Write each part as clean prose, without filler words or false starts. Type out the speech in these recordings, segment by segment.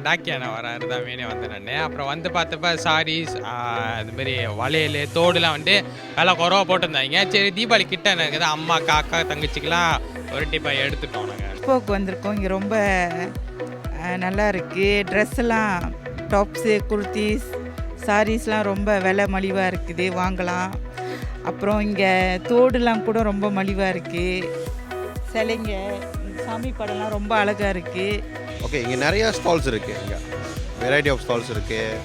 டாக்கியான வராரு தான் வேணே வந்தேன் நான். அப்புறம் வந்து பார்த்தப்ப சாரீஸ் அதுமாரி வளையல் தோடுலாம் வந்து விலை குறவா போட்டிருந்தாங்க. சரி தீபாவளி கிட்ட எனக்கு தான் அம்மா அக்கா தங்கச்சிக்கெலாம் ஒரு டிப்பாக எடுத்துட்டோம் நாங்கள். எக்ஸ்போக்கு வந்திருக்கோம். இங்கே ரொம்ப நல்லா இருக்குது. ட்ரெஸ்ஸெல்லாம் டாப்ஸு குர்த்திஸ் சாரீஸ்லாம் ரொம்ப விலை மலிவாக இருக்குது, வாங்கலாம். அப்புறம் இங்கே தோடுலாம் கூட ரொம்ப மலிவாக இருக்குது. சிலைங்க சாமி படம்லாம் ரொம்ப அழகாக இருக்குது. ஓகே, இங்கே நிறையா ஸ்டால்ஸ் இருக்குது. இங்கே வெரைட்டி ஆஃப் ஸ்டால்ஸ் இருக்குது.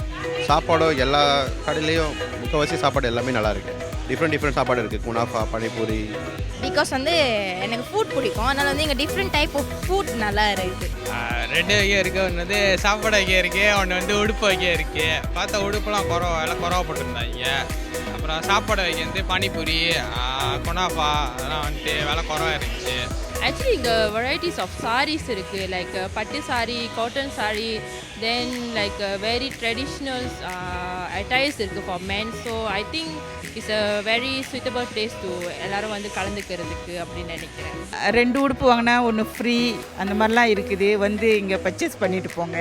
சாப்பாடும் எல்லா கடையிலையும் முக்கால்வாசி சாப்பாடு எல்லாமே நல்லா இருக்குது. டிஃப்ரெண்ட் சாப்பாடு இருக்குது. குனாஃபா, பானிபூரி. பிகாஸ் வந்து எனக்கு ஃபுட் பிடிக்கும், அதனால் வந்து இங்கே டிஃப்ரெண்ட் டைப் ஆஃப் ஃபுட் நல்லா இருக்குது. 2 வகை இருக்குது. ஒன்று வந்து சாப்பாடு வகை இருக்குது, ஒன்று வந்து உடுப்பு வகை இருக்குது. பார்த்தா உடுப்புலாம் விலை குறவா போட்டிருந்தாங்க. அப்புறம் சாப்பாடு வகை வந்து பானிபூரி, குனாஃபா அதெல்லாம் வந்துட்டு விலை குறவா இருந்துச்சு. Actually, இங்கே varieties of sarees இருக்குது, லைக் பட்டு sorry, cotton sorry, then like very traditional attires இருக்குது for men. So I think it's a very suitable place to எல்லோரும் வந்து கலந்துக்கிறதுக்கு அப்படின்னு நினைக்கிறேன். 2 உடுப்பு வாங்கினா ஒன்று ஃப்ரீ, அந்த மாதிரிலாம் இருக்குது. வந்து இங்கே பர்ச்சேஸ் பண்ணிட்டு போங்க.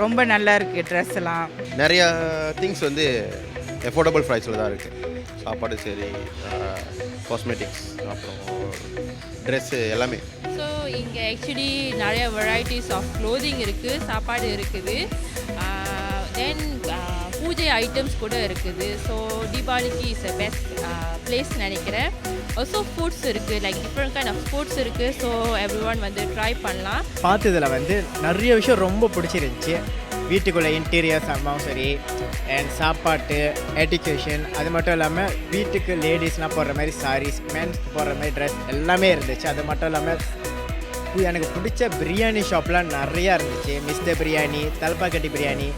ரொம்ப நல்லா இருக்குது ட்ரெஸ் எல்லாம். நிறையா திங்ஸ் வந்து எஃபோர்டபுள் ப்ரைஸில் தான் இருக்குது. சாப்பாடு சரி, காஸ்மெட்டிக்ஸ், அப்புறம் ட்ரெஸ்ஸு எல்லாமே. ஸோ இங்கே ஆக்சுவலி நிறைய வெரைட்டிஸ் ஆஃப் க்ளோதிங் இருக்குது, சாப்பாடு இருக்குது, தென் பூஜை ஐட்டம்ஸ் கூட இருக்குது. ஸோ தீபாவளிக்கு இஸ் அ பெஸ்ட் பிளேஸ் நினைக்கிறேன். ஆல்சோ ஃபுட்ஸ் இருக்குது, like different kind of foods இருக்குது. ஸோ எவ்ரி ஒன் வந்து ட்ரை பண்ணலாம். பார்த்ததில் வந்து நிறைய விஷயம் ரொம்ப பிடிச்சிருந்துச்சி. வீட்டுக்குள்ளே இன்டீரியர்ஸ் அம்மாவும் சரி, அண்ட் சாப்பாட்டு, எஜுகேஷன், அது மட்டும் இல்லாமல் வீட்டுக்கு லேடிஸ்லாம் போடுற மாதிரி சாரீஸ், மென்ஸ்க்கு போடுற மாதிரி ட்ரெஸ் எல்லாமே இருந்துச்சு. அது மட்டும் இல்லாமல் எனக்கு பிடிச்ச பிரியாணி ஷாப்லாம் நிறையா இருந்துச்சு. மிஸ்டர் பிரியாணி, தலப்பாக்கட்டி பிரியாணி,